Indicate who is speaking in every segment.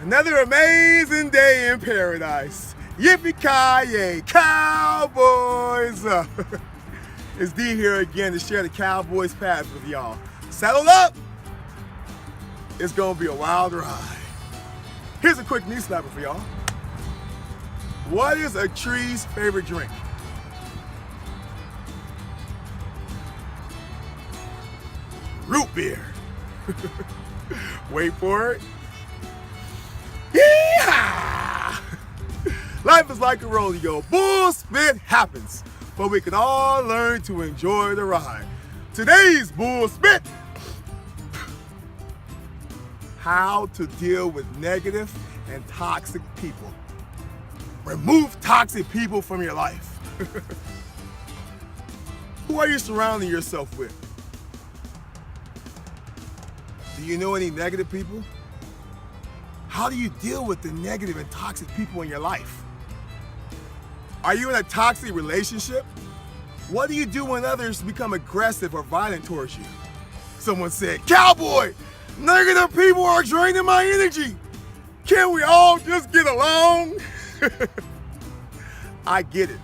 Speaker 1: Another amazing day in paradise. Yippee-ki-yay, Cowboys! It's D here again to share the Cowboys path with y'all. Settle up! It's gonna be a wild ride. Here's a quick knee slapper for y'all. What is a tree's favorite drink? Root beer. Wait for it. Yeehaw! Life is like a rodeo. Bull spit happens, but we can all learn to enjoy the ride. Today's bull spit. How to deal with negative and toxic people. Remove toxic people from your life. Who are you surrounding yourself with? Do you know any negative people? How do you deal with the negative and toxic people in your life? Are you in a toxic relationship? What do you do when others become aggressive or violent towards you? Someone said, "Cowboy, negative people are draining my energy. Can't we all just get along?" I get it.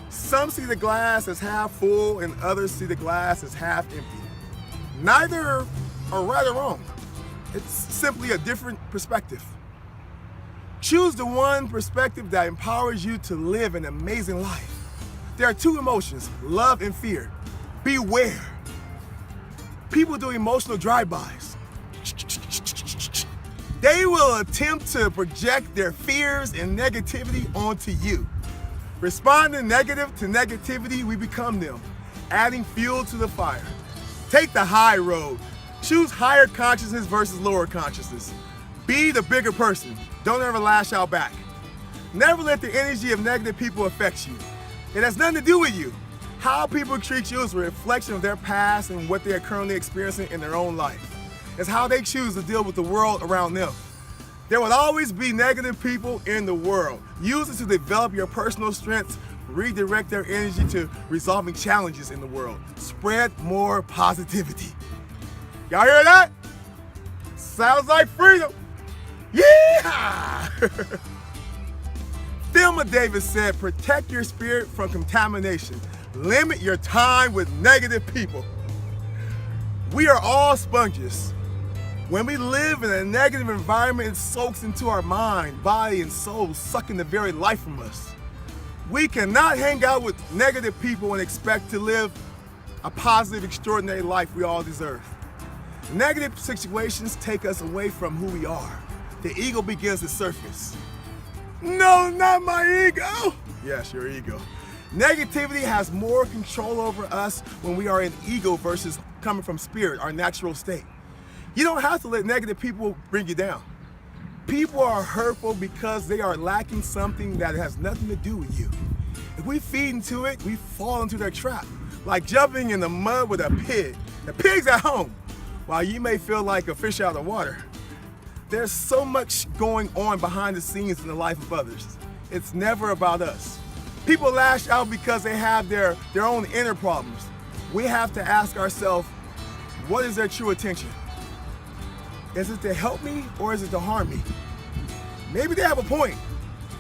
Speaker 1: Some see the glass as half full and others see the glass as half empty. Neither are right or wrong. It's simply a different perspective. Choose the one perspective that empowers you to live an amazing life. There are two emotions, love and fear. Beware. People do emotional drive-bys. They will attempt to project their fears and negativity onto you. Responding negative to negativity, we become them, adding fuel to the fire. Take the high road. Choose higher consciousness versus lower consciousness. Be the bigger person. Don't ever lash out back. Never let the energy of negative people affect you. It has nothing to do with you. How people treat you is a reflection of their past and what they are currently experiencing in their own life. It's how they choose to deal with the world around them. There will always be negative people in the world. Use it to develop your personal strengths. Redirect their energy to resolving challenges in the world. Spread more positivity. Y'all hear that? Sounds like freedom. Yeah! Thelma Davis said, "Protect your spirit from contamination. Limit your time with negative people." We are all sponges. When we live in a negative environment, it soaks into our mind, body, and soul, sucking the very life from us. We cannot hang out with negative people and expect to live a positive, extraordinary life we all deserve. Negative situations take us away from who we are. The ego begins to surface. No, not my ego. Yes, your ego. Negativity has more control over us when we are in ego versus coming from spirit, our natural state. You don't have to let negative people bring you down. People are hurtful because they are lacking something that has nothing to do with you. If we feed into it, we fall into their trap, like jumping in the mud with a pig. The pig's at home, while you may feel like a fish out of water. There's so much going on behind the scenes in the life of others. It's never about us. People lash out because they have their own inner problems. We have to ask ourselves, what is their true intention? Is it to help me or is it to harm me? Maybe they have a point,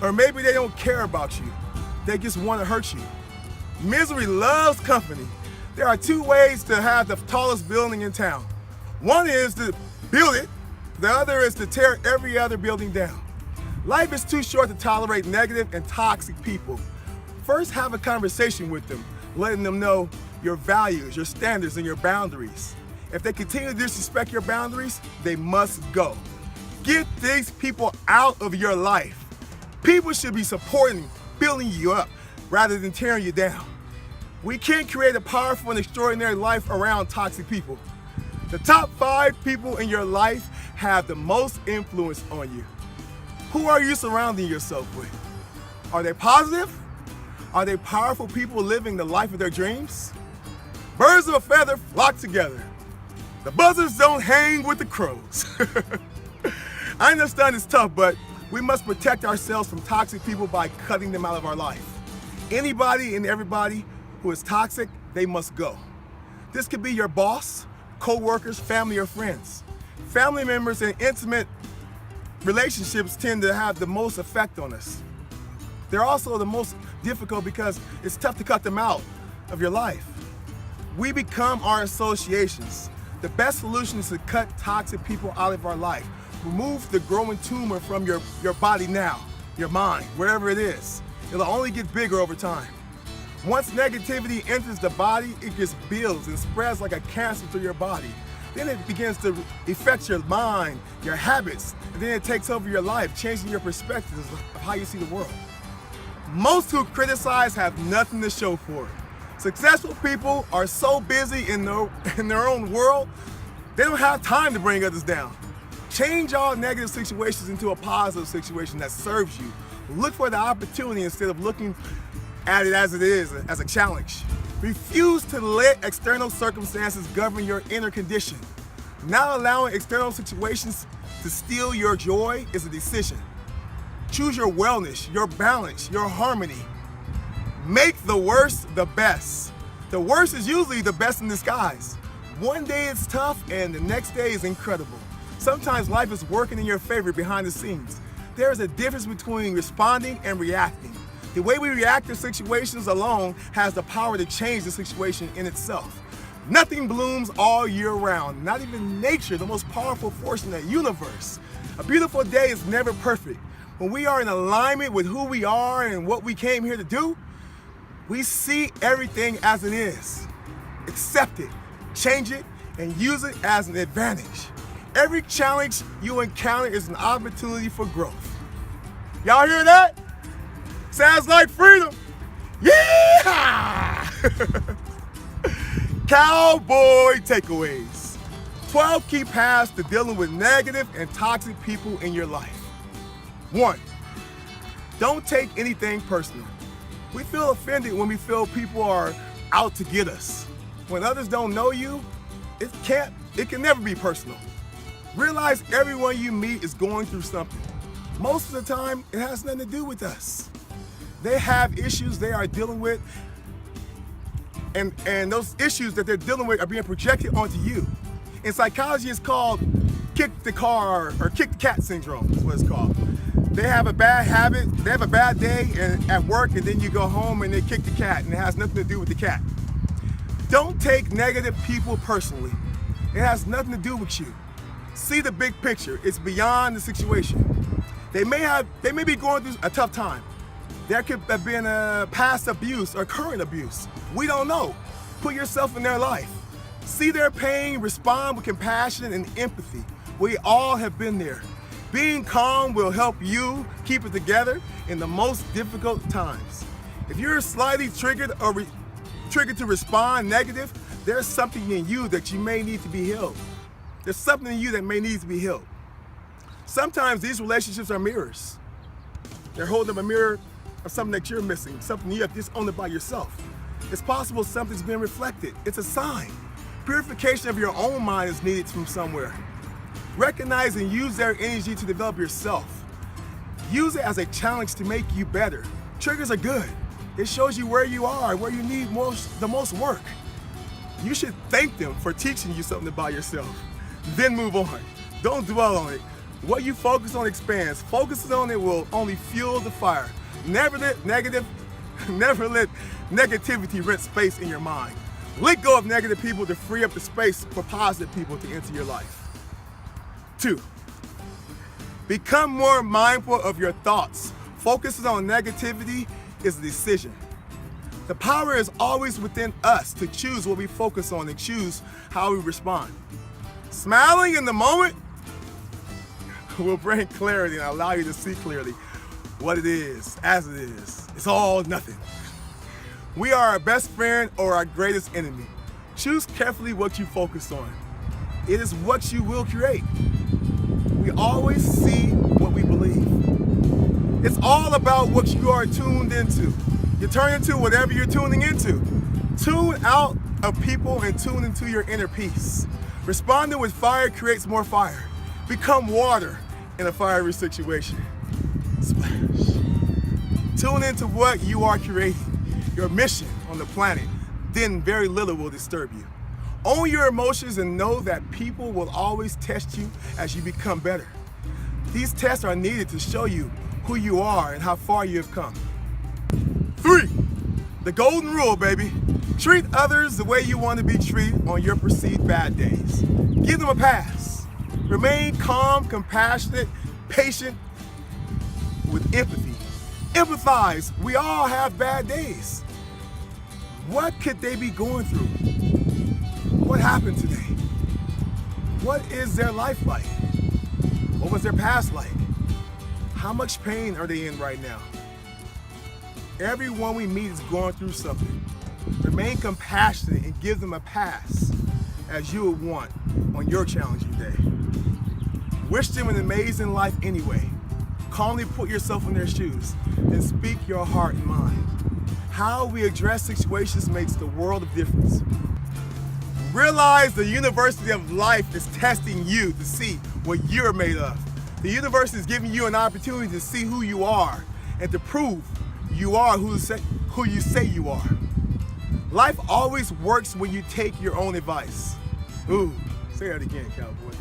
Speaker 1: or maybe they don't care about you. They just want to hurt you. Misery loves company. There are two ways to have the tallest building in town. One is to build it, the other is to tear every other building down. Life is too short to tolerate negative and toxic people. First, have a conversation with them, letting them know your values, your standards, and your boundaries. If they continue to disrespect your boundaries, they must go. Get these people out of your life. People should be supporting, building you up, rather than tearing you down. We can't create a powerful and extraordinary life around toxic people. The top 5 people in your life have the most influence on you. Who are you surrounding yourself with? Are they positive? Are they powerful people living the life of their dreams? Birds of a feather flock together. The buzzards don't hang with the crows. I understand it's tough, but we must protect ourselves from toxic people by cutting them out of our life. Anybody and everybody who is toxic, they must go. This could be your boss, co-workers, family, or friends. Family members and intimate relationships tend to have the most effect on us. They're also the most difficult because it's tough to cut them out of your life. We become our associations. The best solution is to cut toxic people out of our life. Remove the growing tumor from your body now, your mind, wherever it is. It'll only get bigger over time. Once negativity enters the body, it just builds and spreads like a cancer through your body. Then it begins to affect your mind, your habits, and then it takes over your life, changing your perspectives of how you see the world. Most who criticize have nothing to show for it. Successful people are so busy in their own world, they don't have time to bring others down. Change all negative situations into a positive situation that serves you. Look for the opportunity instead of looking at it as a challenge. Refuse to let external circumstances govern your inner condition. Not allowing external situations to steal your joy is a decision. Choose your wellness, your balance, your harmony. Make the worst the best. The worst is usually the best in disguise. One day it's tough and the next day is incredible. Sometimes life is working in your favor behind the scenes. There is a difference between responding and reacting. The way we react to situations alone has the power to change the situation in itself. Nothing blooms all year round, not even nature, the most powerful force in the universe. A beautiful day is never perfect. When we are in alignment with who we are and what we came here to do, we see everything as it is. Accept it, change it, and use it as an advantage. Every challenge you encounter is an opportunity for growth. Y'all hear that? Sounds like freedom. Yeah! Cowboy takeaways. 12 key paths to dealing with negative and toxic people in your life. 1, don't take anything personal. We feel offended when we feel people are out to get us. When others don't know you, it can never be personal. Realize everyone you meet is going through something. Most of the time, it has nothing to do with us. They have issues they are dealing with, and those issues that they're dealing with are being projected onto you. In psychology, it's called kick the car or kick the cat syndrome is what it's called. They have a bad habit, they have a bad day at work, and then you go home and they kick the cat, and it has nothing to do with the cat. Don't take negative people personally. It has nothing to do with you. See the big picture. It's beyond the situation. They may be going through a tough time. There could have been a past abuse or current abuse. We don't know. Put yourself in their life. See their pain, respond with compassion and empathy. We all have been there. Being calm will help you keep it together in the most difficult times. If you're slightly triggered to respond negative, there's something in you that you may need to be healed. There's something in you that may need to be healed. Sometimes these relationships are mirrors. They're holding up a mirror of something that you're missing, something you have just owned it by yourself. It's possible something's being reflected. It's a sign. Purification of your own mind is needed from somewhere. Recognize and use their energy to develop yourself. Use it as a challenge to make you better. Triggers are good. It shows you where you are, where you need the most work. You should thank them for teaching you something about yourself. Then move on. Don't dwell on it. What you focus on expands. Focusing on it will only fuel the fire. Never let negativity rent space in your mind. Let go of negative people to free up the space for positive people to enter your life. 2, become more mindful of your thoughts. Focusing on negativity is a decision. The power is always within us to choose what we focus on and choose how we respond. Smiling in the moment will bring clarity and allow you to see clearly what it is, as it is. It's all nothing. We are our best friend or our greatest enemy. Choose carefully what you focus on. It is what you will create. We always see what we believe. It's all about what you are tuned into. You turn into whatever you're tuning into. Tune out of people and tune into your inner peace. Responding with fire creates more fire. Become water in a fiery situation. Splash. Tune into what you are creating, your mission on the planet. Then very little will disturb you. Own your emotions and know that people will always test you as you become better. These tests are needed to show you who you are and how far you have come. 3, the golden rule, baby. Treat others the way you want to be treated on your perceived bad days. Give them a pass. Remain calm, compassionate, patient, with empathy. Empathize. We all have bad days. What could they be going through? What happened today? What is their life like? What was their past like? How much pain are they in right now? Everyone we meet is going through something. Remain compassionate and give them a pass as you would want on your challenging day. Wish them an amazing life anyway. Calmly put yourself in their shoes and speak your heart and mind. How we address situations makes the world of difference. Realize the University of Life is testing you to see what you're made of. The universe is giving you an opportunity to see who you are and to prove you are who you say you are. Life always works when you take your own advice. Ooh, say that again, cowboy.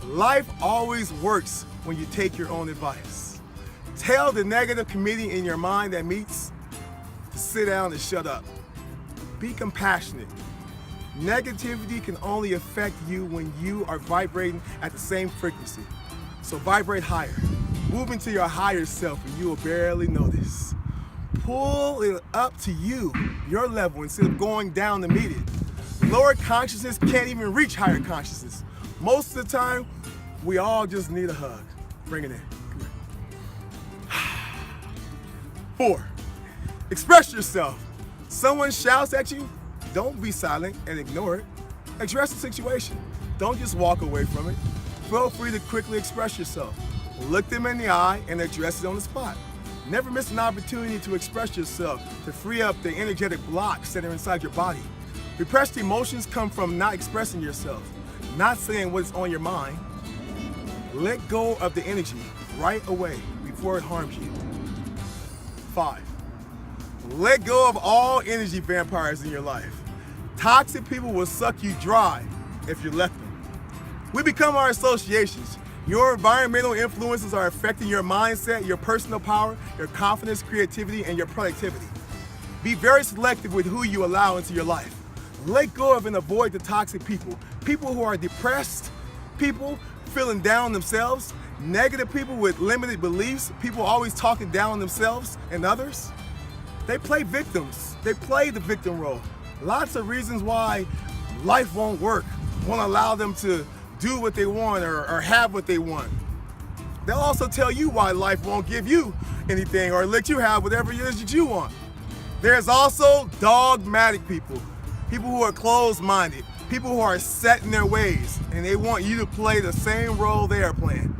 Speaker 1: Life always works when you take your own advice. Tell the negative committee in your mind that meets to sit down and shut up. Be compassionate. Negativity can only affect you when you are vibrating at the same frequency. So vibrate higher. Move into your higher self and you will barely notice. Pull it up to you, your level, instead of going down to meet it. Lower consciousness can't even reach higher consciousness. Most of the time, we all just need a hug. Bring it in. Come here. 4, express yourself. Someone shouts at you, don't be silent and ignore it. Address the situation. Don't just walk away from it. Feel free to quickly express yourself. Look them in the eye and address it on the spot. Never miss an opportunity to express yourself, to free up the energetic blocks that are inside your body. Repressed emotions come from not expressing yourself, not saying what's on your mind. Let go of the energy right away before it harms you. 5, let go of all energy vampires in your life. Toxic people will suck you dry if you let them. We become our associations. Your environmental influences are affecting your mindset, your personal power, your confidence, creativity, and your productivity. Be very selective with who you allow into your life. Let go of and avoid the toxic people. People who are depressed, people feeling down themselves, negative people with limited beliefs, people always talking down themselves and others. They play victims. They play the victim role. Lots of reasons why life won't work, won't allow them to do what they want or have what they want. They'll also tell you why life won't give you anything or let you have whatever it is that you want. There's also dogmatic people, people who are closed-minded, people who are set in their ways and they want you to play the same role they are playing.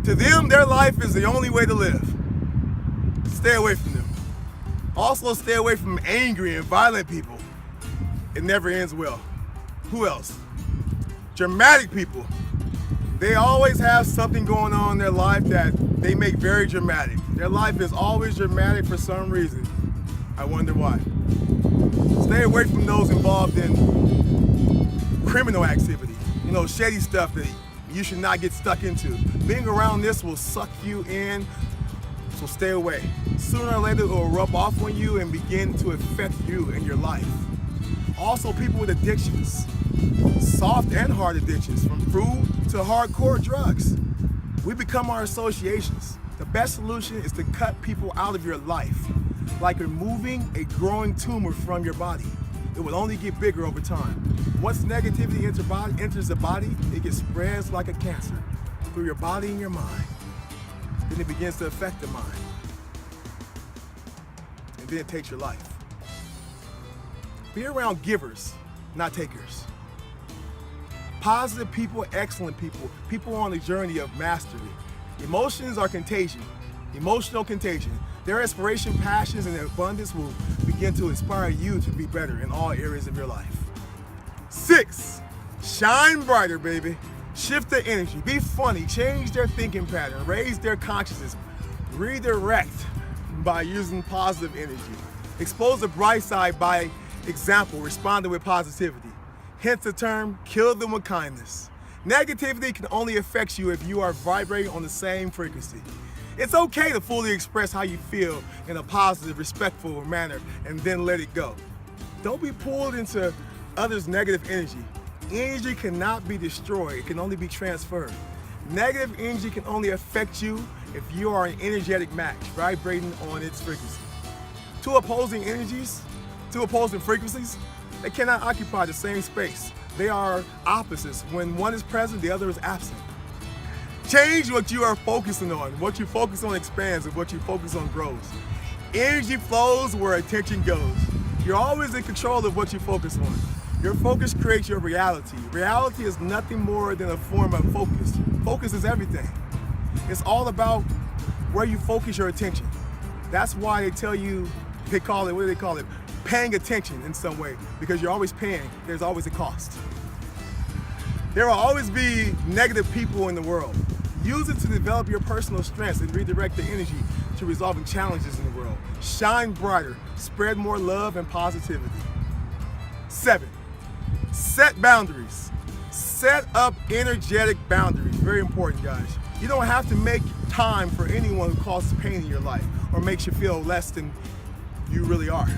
Speaker 1: To them, their life is the only way to live. Stay away from them. Also, stay away from angry and violent people. It never ends well. Who else? Dramatic people. They always have something going on in their life that they make very dramatic. Their life is always dramatic for some reason. I wonder why. Stay away from those involved in criminal activity. You know, shady stuff that you should not get stuck into. Being around this will suck you in, so stay away. Sooner or later it will rub off on you and begin to affect you and your life. Also, people with addictions. Soft and hard addictions, from food to hardcore drugs. We become our associations. The best solution is to cut people out of your life, like removing a growing tumor from your body. It will only get bigger over time. Once negativity enters the body, it spreads like a cancer through your body and your mind. Then it begins to affect the mind. And then it takes your life. Be around givers, not takers. Positive people, excellent people, people on a journey of mastery. Emotions are contagion, emotional contagion. Their inspiration, passions, and abundance will begin to inspire you to be better in all areas of your life. 6, shine brighter, baby. Shift the energy, be funny, change their thinking pattern, raise their consciousness, redirect by using positive energy. Expose the bright side by example, responding with positivity. Hence the term, kill them with kindness. Negativity can only affect you if you are vibrating on the same frequency. It's okay to fully express how you feel in a positive, respectful manner and then let it go. Don't be pulled into others' negative energy. Energy cannot be destroyed, it can only be transferred. Negative energy can only affect you if you are an energetic match, vibrating on its frequency. Two opposing energies, two opposing frequencies, they cannot occupy the same space. They are opposites. When one is present, the other is absent. Change what you are focusing on. What you focus on expands, and what you focus on grows. Energy flows where attention goes. You're always in control of what you focus on. Your focus creates your reality. Reality is nothing more than a form of focus. Focus is everything. It's all about where you focus your attention. That's why they tell you, what do they call it? Paying attention in some way, because you're always paying. There's always a cost. There will always be negative people in the world. Use it to develop your personal strengths and redirect the energy to resolving challenges in the world. Shine brighter, spread more love and positivity. 7, set boundaries. Set up energetic boundaries. Very important, guys. You don't have to make time for anyone who causes pain in your life or makes you feel less than you really are.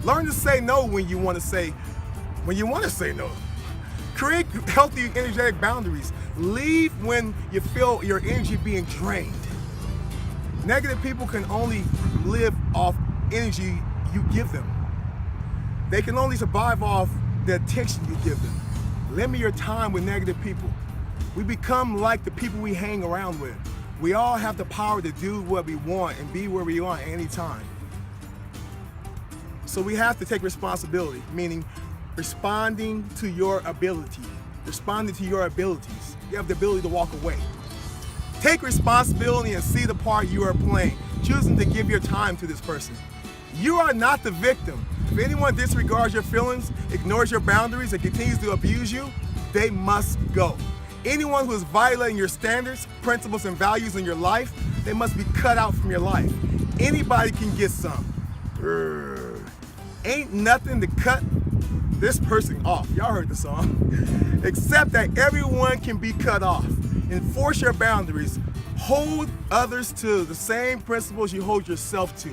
Speaker 1: Learn to say no when you want to say no. Create healthy, energetic boundaries. Leave when you feel your energy being drained. Negative people can only live off energy you give them. They can only survive off the attention you give them. Limit your time with negative people. We become like the people we hang around with. We all have the power to do what we want and be where we want at any time. So we have to take responsibility, meaning responding to your ability, responding to your abilities. You have the ability to walk away. Take responsibility and see the part you are playing, choosing to give your time to this person. You are not the victim. If anyone disregards your feelings, ignores your boundaries, and continues to abuse you, they must go. Anyone who is violating your standards, principles, and values in your life, they must be cut out from your life. Anybody can get some. Ain't nothing to cut this person off. Y'all heard the song. Except that everyone can be cut off. Enforce your boundaries. Hold others to the same principles you hold yourself to.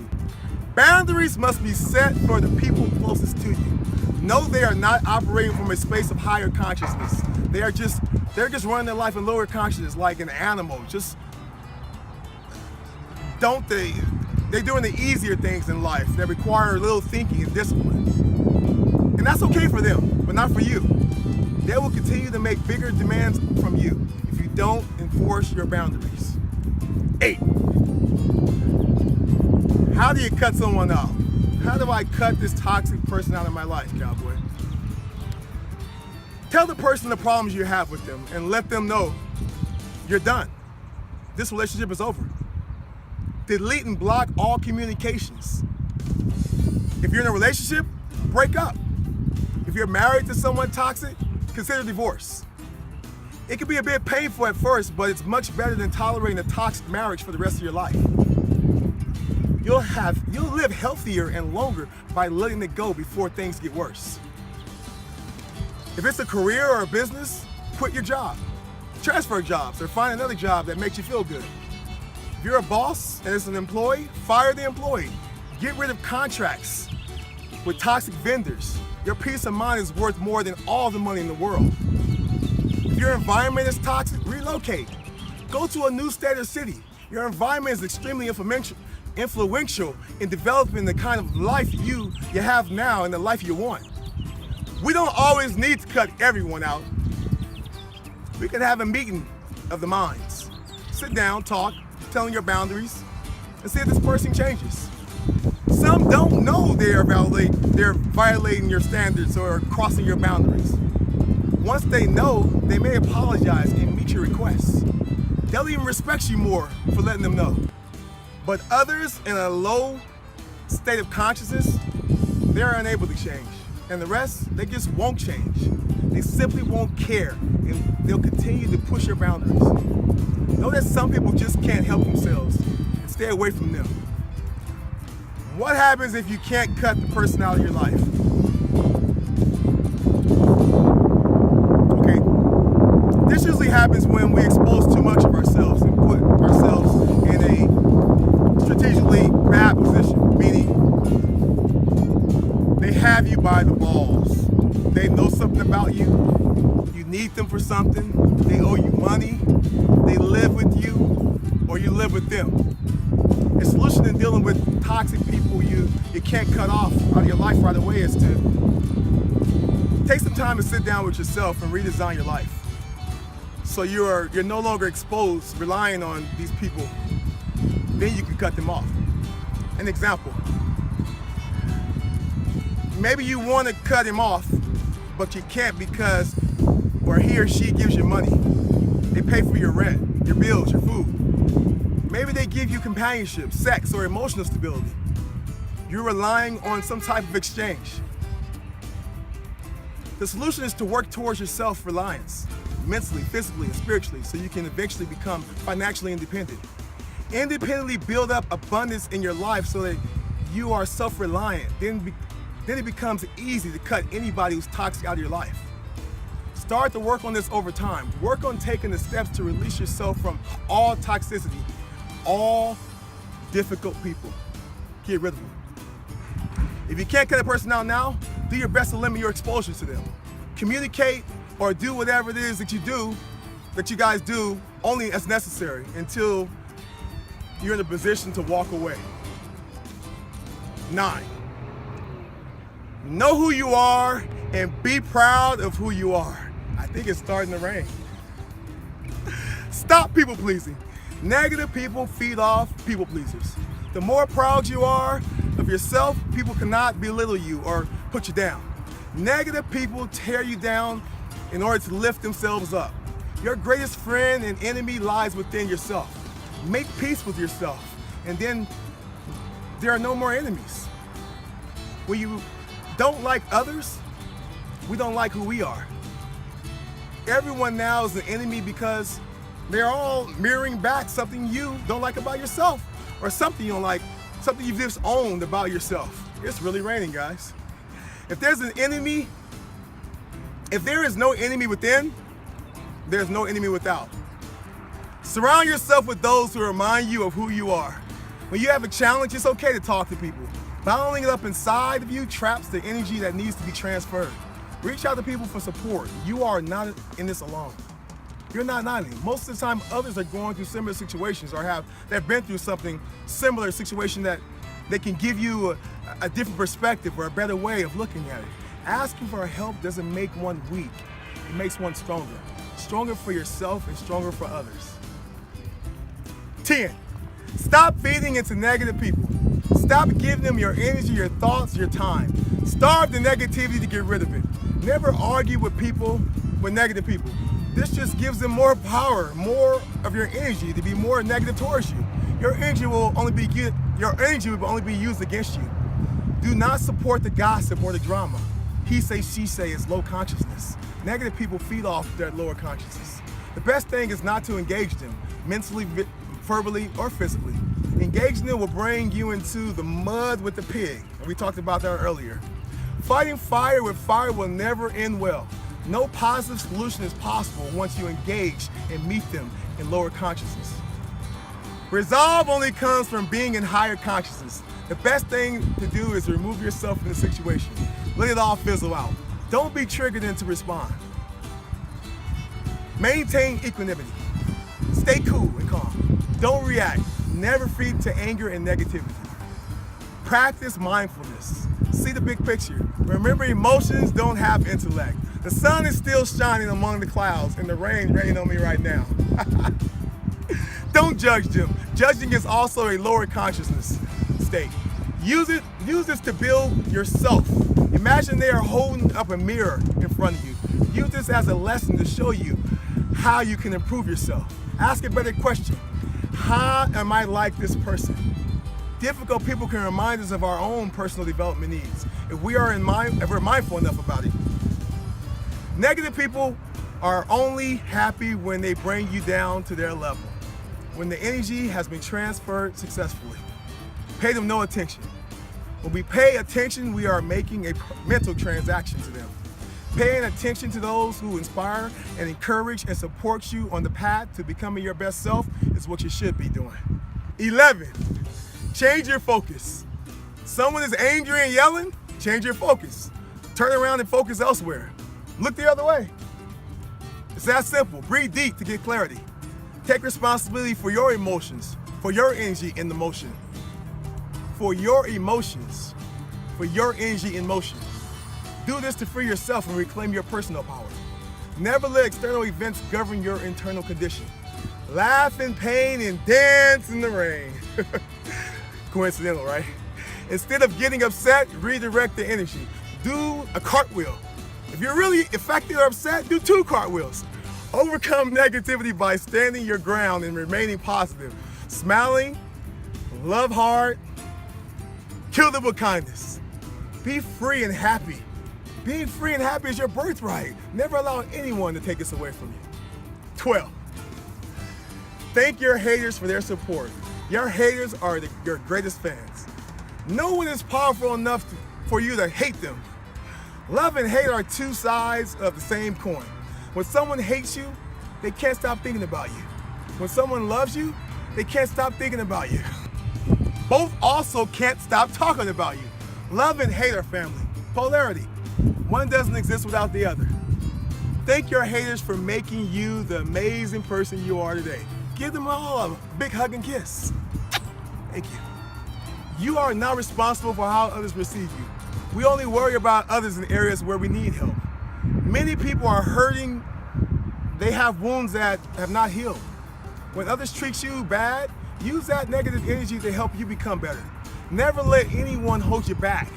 Speaker 1: Boundaries must be set for the people closest to you. Know they are not operating from a space of higher consciousness. They're just running their life in lower consciousness like an animal. They're doing the easier things in life that require a little thinking and discipline. And that's okay for them, but not for you. They will continue to make bigger demands from you if you don't enforce your boundaries. 8, how do you cut someone out? How do I cut this toxic person out of my life, cowboy? Tell the person the problems you have with them and let them know you're done. This relationship is over. Delete and block all communications. If you're in a relationship, break up. If you're married to someone toxic, consider divorce. It can be a bit painful at first, but it's much better than tolerating a toxic marriage for the rest of your life. You'll live healthier and longer by letting it go before things get worse. If it's a career or a business, quit your job. Transfer jobs or find another job that makes you feel good. If you're a boss and it's an employee, fire the employee. Get rid of contracts with toxic vendors. Your peace of mind is worth more than all the money in the world. If your environment is toxic, relocate. Go to a new state or city. Your environment is extremely influential in developing the kind of life you have now and the life you want. We don't always need to cut everyone out. We can have a meeting of the minds. Sit down, talk, telling your boundaries, and see if this person changes. Some don't know they're violating your standards or crossing your boundaries. Once they know, they may apologize and meet your requests. They'll even respect you more for letting them know. But others in a low state of consciousness, they're unable to change. And the rest, they just won't change. They simply won't care, and they'll continue to push your boundaries. Know that some people just can't help themselves, and stay away from them. What happens if you can't cut the person out of your life? Okay, when we expose too much of ourselves and put ourselves in a strategically bad position, meaning they have you by the balls. They know something about you. You need them for something. They owe you money. They live with you, or you live with them. A solution in dealing with toxic people you can't cut off out of your life right away is to take some time to sit down with yourself and redesign your life. So you're no longer exposed, relying on these people. Then you can cut them off. An example. Maybe you want to cut him off, but you can't because he or she gives you money. They pay for your rent, your bills, your food. Maybe they give you companionship, sex, or emotional stability. You're relying on some type of exchange. The solution is to work towards your self-reliance, mentally, physically, and spiritually, so you can eventually become financially independent. Independently build up abundance in your life so that you are self-reliant. Then it becomes easy to cut anybody who's toxic out of your life. Start to work on this over time. Work on taking the steps to release yourself from all toxicity, all difficult people. Get rid of them. If you can't cut a person out now, do your best to limit your exposure to them. Communicate or do whatever it is that you guys do, only as necessary until you're in a position to walk away. 9. Know who you are and be proud of who you are. I think it's starting to rain. Stop people pleasing. Negative people feed off people pleasers. The more proud you are of yourself, people cannot belittle you or put you down. Negative people tear you down in order to lift themselves up. Your greatest friend and enemy lies within yourself. Make peace with yourself, and then there are no more enemies. When you don't like others, we don't like who we are. Everyone now is an enemy because they're all mirroring back something you don't like about yourself, or something you don't like, something you've just owned about yourself. It's really raining, guys. If there is no enemy within, there's no enemy without. Surround yourself with those who remind you of who you are. When you have a challenge, it's okay to talk to people. Bottling it up inside of you traps the energy that needs to be transferred. Reach out to people for support. You are not in this alone. You're not alone. Most of the time, others are going through similar situations or they've been through something similar situation that they can give you a different perspective or a better way of looking at it. Asking for help doesn't make one weak. It makes one stronger. Stronger for yourself and stronger for others. 10. Stop feeding into negative people. Stop giving them your energy, your thoughts, your time. Starve the negativity to get rid of it. Never argue with negative people. This just gives them more power, more of your energy to be more negative towards you. Your energy will only be used against you. Do not support the gossip or the drama. He say, she say is low consciousness. Negative people feed off their lower consciousness. The best thing is not to engage them, mentally, verbally, or physically. Engaging them will bring you into the mud with the pig. And we talked about that earlier. Fighting fire with fire will never end well. No positive solution is possible once you engage and meet them in lower consciousness. Resolve only comes from being in higher consciousness. The best thing to do is remove yourself from the situation. Let it all fizzle out. Don't be triggered into respond. Maintain equanimity. Stay cool and calm. Don't react. Never feed to anger and negativity. Practice mindfulness. See the big picture. Remember, emotions don't have intellect. The sun is still shining among the clouds and the rain raining on me right now. Don't judge them. Judging is also a lower consciousness state. Use this to build yourself. Imagine they are holding up a mirror in front of you. Use this as a lesson to show you how you can improve yourself. Ask a better question. How am I like this person? Difficult people can remind us of our own personal development needs if we're mindful enough about it. Negative people are only happy when they bring you down to their level, when the energy has been transferred successfully. Pay them no attention. When we pay attention, we are making a mental transaction to them. Paying attention to those who inspire and encourage and support you on the path to becoming your best self is what you should be doing. 11, change your focus. Someone is angry and yelling, change your focus. Turn around and focus elsewhere. Look the other way. It's that simple. Breathe deep to get clarity. Take responsibility for your emotions, for your energy in the motion. For your emotions, for your energy in motion. Do this to free yourself and reclaim your personal power. Never let external events govern your internal condition. Laugh in pain and dance in the rain. Coincidental, right? Instead of getting upset, redirect the energy. Do a cartwheel. If you're really affected or upset, do 2 cartwheels. Overcome negativity by standing your ground and remaining positive. Smiling, love hard, kill them with kindness. Be free and happy. Being free and happy is your birthright. Never allow anyone to take this away from you. 12, thank your haters for their support. Your haters are your greatest fans. No one is powerful enough for you to hate them. Love and hate are 2 sides of the same coin. When someone hates you, they can't stop thinking about you. When someone loves you, they can't stop thinking about you. Both also can't stop talking about you. Love and hate are family. Polarity. One doesn't exist without the other. Thank your haters for making you the amazing person you are today. Give them all a big hug and kiss. Thank you. You are not responsible for how others receive you. We only worry about others in areas where we need help. Many people are hurting. They have wounds that have not healed. When others treat you bad, use that negative energy to help you become better. Never let anyone hold you back.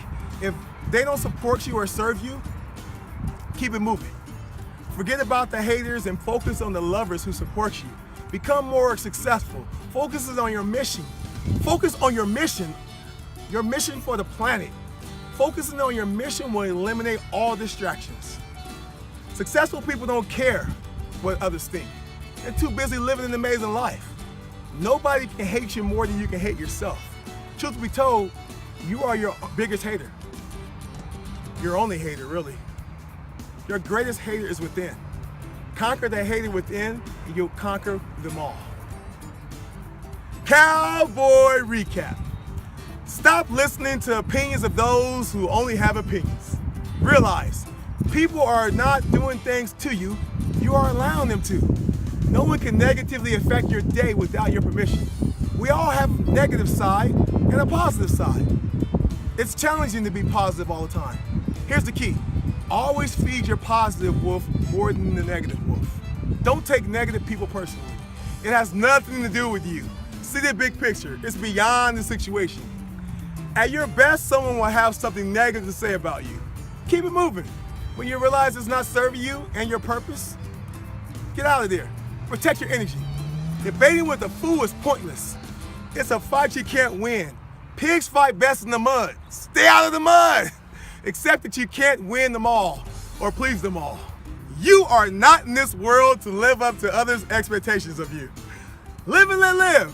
Speaker 1: If they don't support you or serve you, keep it moving. Forget about the haters and focus on the lovers who support you. Become more successful. Focus on your mission. Focus on your mission for the planet. Focusing on your mission will eliminate all distractions. Successful people don't care what others think. They're too busy living an amazing life. Nobody can hate you more than you can hate yourself. Truth be told, you are your biggest hater. Your only hater, really. Your greatest hater is within. Conquer the hater within, and you'll conquer them all. Cowboy recap. Stop listening to opinions of those who only have opinions. Realize, people are not doing things to you, you are allowing them to. No one can negatively affect your day without your permission. We all have a negative side and a positive side. It's challenging to be positive all the time. Here's the key. Always feed your positive wolf more than the negative wolf. Don't take negative people personally. It has nothing to do with you. See the big picture. It's beyond the situation. At your best, someone will have something negative to say about you. Keep it moving. When you realize it's not serving you and your purpose, get out of there. Protect your energy. Debating with a fool is pointless. It's a fight you can't win. Pigs fight best in the mud. Stay out of the mud. Accept that you can't win them all or please them all. You are not in this world to live up to others' expectations of you. Live and let live.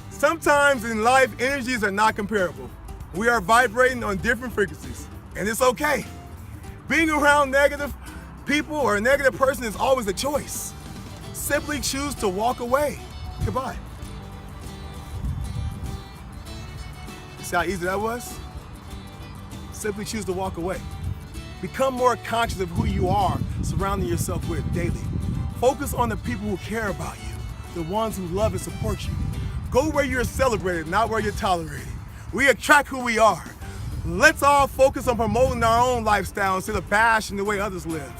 Speaker 1: Sometimes in life, energies are not comparable. We are vibrating on different frequencies, and it's okay. Being around negative people or a negative person is always a choice. Simply choose to walk away. Goodbye. See how easy that was? Simply choose to walk away. Become more conscious of who you are surrounding yourself with daily. Focus on the people who care about you, the ones who love and support you. Go where you're celebrated, not where you're tolerated. We attract who we are. Let's all focus on promoting our own lifestyle instead of bashing the way others live.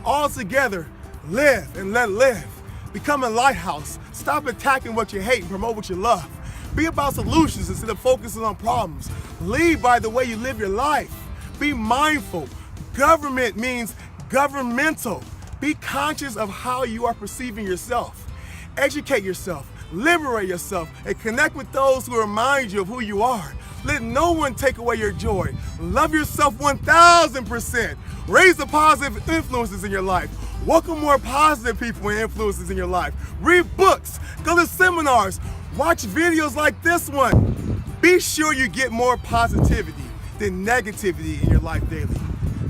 Speaker 1: All together, live and let live. Become a lighthouse. Stop attacking what you hate and promote what you love. Be about solutions instead of focusing on problems. Lead by the way you live your life. Be mindful. Government means governmental. Be conscious of how you are perceiving yourself. Educate yourself. Liberate yourself and connect with those who remind you of who you are. Let no one take away your joy. Love yourself 1000%. Raise the positive influences in your life. Welcome more positive people and influences in your life. Read books. Go to seminars. Watch videos like this one. Be sure you get more positivity than negativity in your life daily.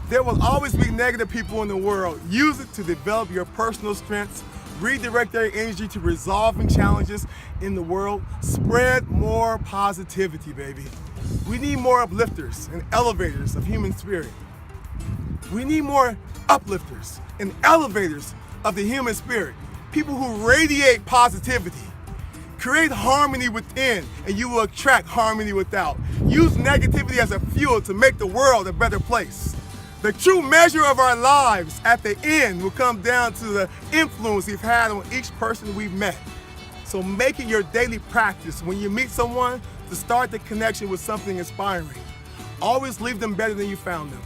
Speaker 1: There will always be negative people in the world. Use it to develop your personal strengths, redirect their energy to resolving challenges in the world. Spread more positivity, baby. We need more uplifters and elevators of human spirit. We need more uplifters and elevators of the human spirit. People who radiate positivity. Create harmony within, and you will attract harmony without. Use negativity as a fuel to make the world a better place. The true measure of our lives at the end will come down to the influence we've had on each person we've met. So make it your daily practice when you meet someone to start the connection with something inspiring. Always leave them better than you found them.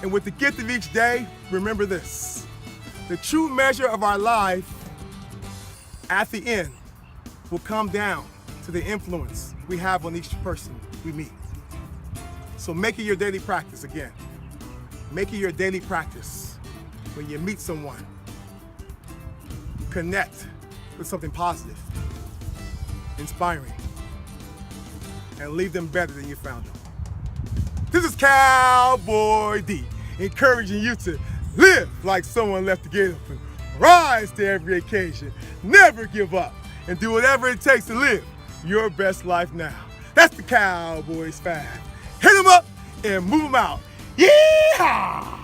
Speaker 1: And with the gift of each day, remember this. The true measure of our life at the end will come down to the influence we have on each person we meet. So make it your daily practice again. Make it your daily practice when you meet someone. Connect with something positive, inspiring, and leave them better than you found them. This is Cowboy D, encouraging you to live like someone left to get up and rise to every occasion. Never give up and do whatever it takes to live your best life now. That's the Cowboys 5. Hit them up and move them out. Yeehaw!